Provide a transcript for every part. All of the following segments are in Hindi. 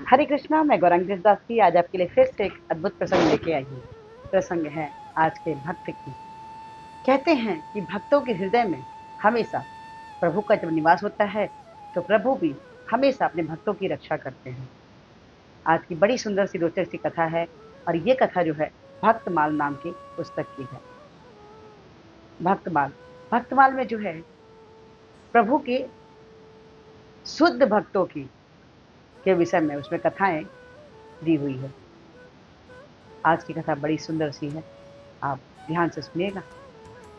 हरे कृष्णा, मैं गौरांग दास की आज आपके लिए फिर से एक अद्भुत प्रसंग लेके आई हूँ। प्रसंग है आज के भक्त की। कहते हैं कि भक्तों के हृदय में हमेशा प्रभु का जब निवास होता है तो प्रभु भी हमेशा अपने भक्तों की रक्षा करते हैं। आज की बड़ी सुंदर सी रोचक सी कथा है और ये कथा जो है भक्तमाल नाम की पुस्तक की है। भक्तमाल भक्तमाल में जो है प्रभु के शुद्ध भक्तों की के विषय में उसमें कथाएं दी हुई है। आज की कथा बड़ी सुंदर सी है, आप ध्यान से सुनिएगा,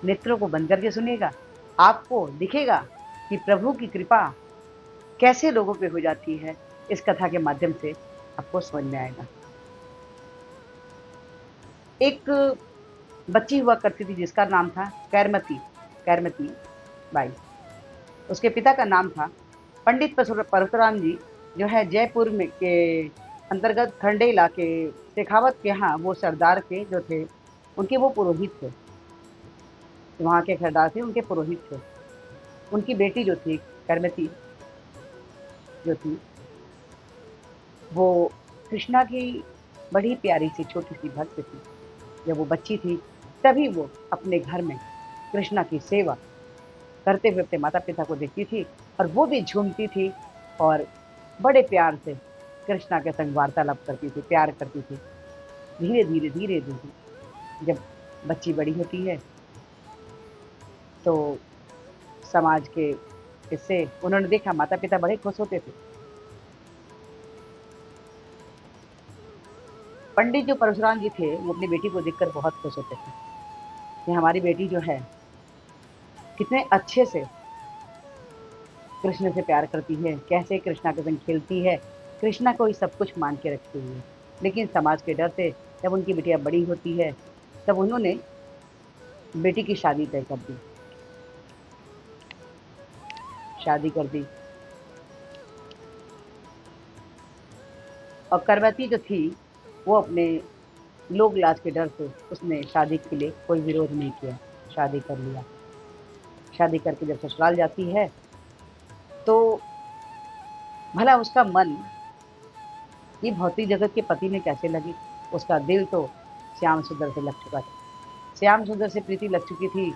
नेत्रों को बंद करके सुनिएगा। आपको दिखेगा कि प्रभु की कृपा कैसे लोगों पे हो जाती है। इस कथा के माध्यम से आपको समझ में आएगा। एक बच्ची हुआ करती थी जिसका नाम था कैरमती कैरमती बाई। उसके पिता का नाम था पंडित परशुराम जी। जो है जयपुर में के अंतर्गत खंडे इलाके शेखावत के यहाँ वो सरदार के जो थे, उनके वो पुरोहित थे। वहाँ के सरदार थे, उनके पुरोहित थे। उनकी बेटी जो थी करमती जो थी वो कृष्णा की बड़ी प्यारी सी छोटी सी भक्त थी। जब वो बच्ची थी तभी वो अपने घर में कृष्णा की सेवा करते हुए अपने माता पिता को देखती थी और वो भी झूमती थी और बड़े प्यार से कृष्णा के संग वार्तालाप करती थी, प्यार करती थी। धीरे धीरे धीरे धीरे जब बच्ची बड़ी होती है तो समाज के इससे उन्होंने देखा माता पिता बड़े खुश होते थे। पंडित जो परशुराम जी थे वो अपनी बेटी को देखकर बहुत खुश होते थे कि हमारी बेटी जो है कितने अच्छे से कृष्ण से प्यार करती है, कैसे कृष्णा के संग खेलती है, कृष्णा को ही सब कुछ मान के रखती हुई है। लेकिन समाज के डर से जब उनकी बिटिया बड़ी होती है तब उन्होंने बेटी की शादी तय कर दी। शादी कर दी और करवती जो थी वो अपने लोग लाज के डर से उसने शादी के लिए कोई विरोध नहीं किया, शादी कर लिया। शादी करके जब ससुराल जाती है तो भला उसका मन ये भौतिक जगत के पति में कैसे लगी। उसका दिल तो श्याम सुंदर से लग चुका था, श्याम सुंदर से प्रीति लग चुकी थी,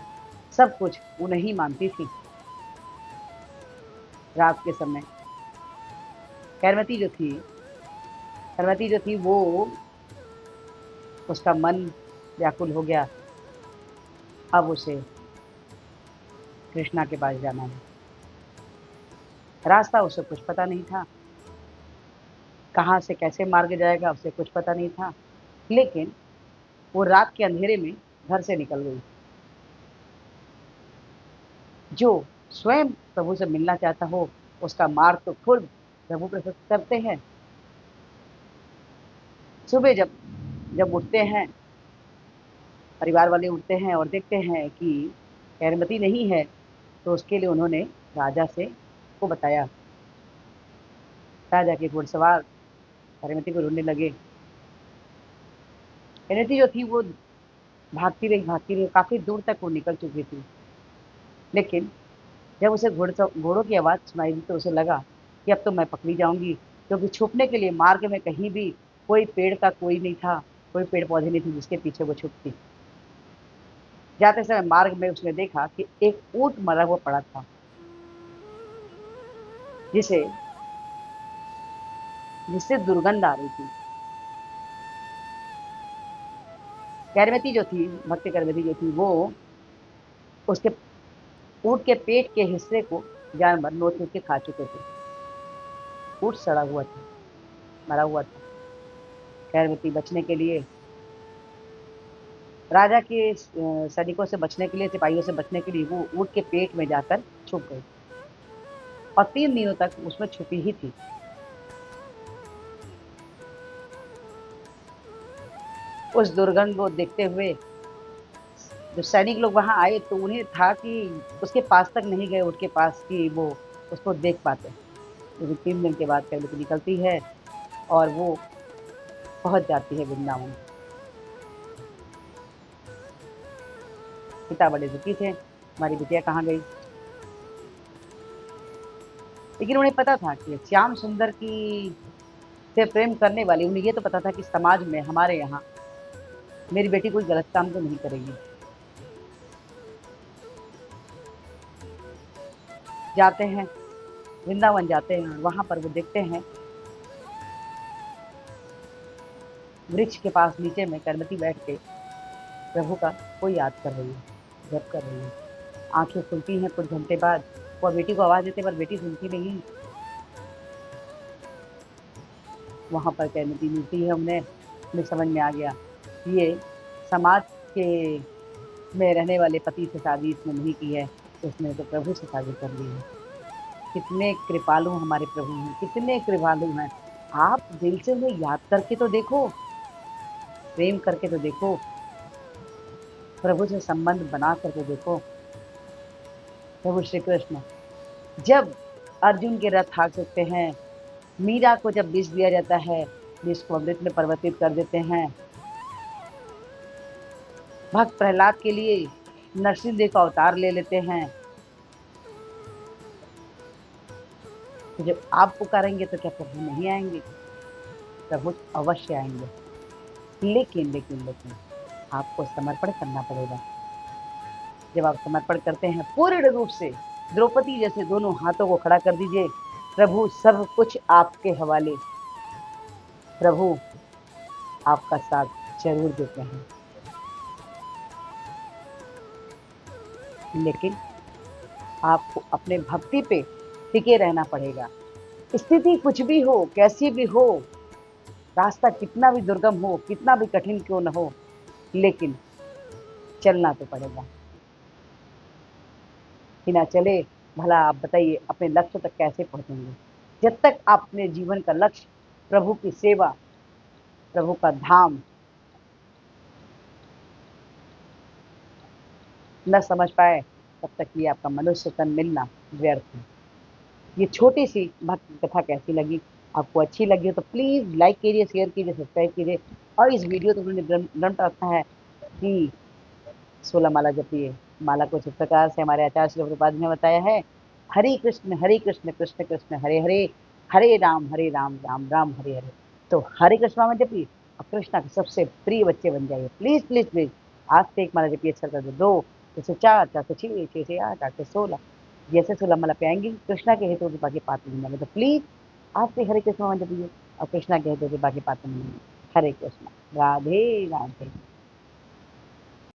सब कुछ उन्हें ही मानती थी। रात के समय कैरमती जो थी कैरमती जो थी वो उसका मन व्याकुल हो गया। अब उसे कृष्णा के पास जाना है। रास्ता उसे कुछ पता नहीं था, कहाँ से कैसे मार्ग जाएगा उसे कुछ पता नहीं था। लेकिन वो रात के अंधेरे में घर से निकल गई। जो स्वयं प्रभु से मिलना चाहता हो उसका मार्ग तो खुद प्रभु प्रशस्त करते हैं। सुबह जब जब उठते हैं, परिवार वाले उठते हैं और देखते हैं कि कैरमती नहीं है तो उसके लिए उन्होंने राजा से को बताया। राजा के घुड़सवार कैरमती को ढूंढने लगे। कैरमती जो थी वो भागती रही, काफी दूर तक वो निकल चुकी थी। लेकिन जब उसे घोड़ों की आवाज सुनाई दी तो उसे लगा कि अब तो मैं पकड़ी जाऊंगी, क्योंकि छुपने के लिए मार्ग में कहीं भी कोई पेड़ का कोई नहीं था, कोई पेड़ पौधे नहीं थे जिसके पीछे वो छुपती। जाते समय मार्ग में उसने देखा कि एक ऊंट मरा हुआ पड़ा था, जिसे जिससे दुर्गंध आ रही थी। कैरमती जो थी भक्ति कैरमती जो थी वो उसके ऊंट के पेट के हिस्से को जानवर नोच नोच के खा चुके थे। ऊंट सड़ा हुआ था, मरा हुआ था। कैरमती बचने के लिए राजा के सैनिकों से बचने के लिए, सिपाहियों से बचने के लिए वो ऊंट के पेट में जाकर छुप गई और 3 दिनों तक उसमें छुपी ही थी। उस दुर्गंध को देखते हुए जो सैनिक लोग वहां आए तो उन्हें था कि उसके पास तक नहीं गए, ऊँट के पास, कि वो उसको देख पाते। लेकिन 3 दिन के बाद कैरमती निकलती है और वो पहुंच जाती है वृंदावन। पिता बड़े दुखी थे, हमारी बिटिया कहाँ गई। लेकिन उन्हें पता था कि श्याम सुंदर की से प्रेम करने वाली, उन्हें ये तो पता था कि समाज में हमारे यहाँ मेरी बेटी कोई गलत काम तो नहीं करेगी। जाते हैं, वृंदावन जाते हैं, वहां पर वो देखते हैं वृक्ष के पास नीचे में करमती बैठ के प्रभु का कोई याद कर रही है, जप कर रही है। आंखें खुलती हैं कुछ घंटे बाद, वह बेटी को आवाज देते पर बेटी सुनती नहीं। वहां पर करमती मिलती है उन्हें समझ में आ गया ये समाज के में रहने वाले पति से शादी इसने नहीं की है, उसने तो प्रभु से शादी कर ली है। कितने कृपालु हमारे प्रभु हैं, कितने कृपालु हैं। आप दिल से उन्हें याद करके तो देखो, प्रेम करके तो देखो, प्रभु से संबंध बना करके देखो। प्रभु श्री कृष्ण जब अर्जुन के रथ हाक सकते हैं, मीरा को जब विष दिया जाता है, विष को अमृत में परिवर्तित कर देते हैं, भक्त प्रहलाद के लिए नरसिंह देव का अवतार ले लेते हैं, तो जब आप पुकारेंगे तो क्या प्रभु नहीं आएंगे? प्रभु अवश्य आएंगे, लेकिन लेकिन लेकिन आपको समर्पण करना पड़ेगा। जब आप समर्पण करते हैं पूर्ण रूप से, द्रौपदी जैसे दोनों हाथों को खड़ा कर दीजिए, प्रभु सब कुछ आपके हवाले, प्रभु आपका साथ जरूर देते हैं। लेकिन आपको अपने भक्ति पे टिके रहना पड़ेगा। स्थिति कुछ भी हो, कैसी भी हो, रास्ता कितना भी दुर्गम हो, कितना भी कठिन क्यों न हो, लेकिन चलना तो पड़ेगा। बिना चले भला आप बताइए अपने लक्ष्य तक कैसे पहुंचेंगे? जब तक आप अपने जीवन का लक्ष्य प्रभु की सेवा, प्रभु का धाम न समझ पाए, तब तक ये आपका मनुष्य तन मिलना व्यर्थ है। ये छोटी सी भक्ति कथा कैसी लगी? आपको अच्छी लगी हो तो प्लीज़ लाइक कीजिए, शेयर कीजिए, सब्सक्राइब कीजिए और इस वीडियो को मैंने दृढ़ रखा है कि 16 माला जपिए। माला को इस प्रकार से हमारे आचार्य श्री प्रभुपाद ने बताया है, हरे कृष्ण कृष्ण कृष्ण हरे हरे, हरे राम राम राम हरे हरे। तो हरे कृष्ण में जपिए और कृष्णा के सबसे प्रिय बच्चे बन जाइए। प्लीज प्लीज प्लीज आज से एक माला जपिए, अच्छा कर दो, 2 से 4, 4 से 6, 6 से 8, 8 से 16, जैसे 16 माला पे आएंगी कृष्णा के हेतु के बाकी पात्र मिलेंगे। तो प्लीज आज से हरे कृष्ण में जपिए और कृष्णा के हेतु के बाकी पात्र मिलेंगे। हरे कृष्ण, राधे राधे।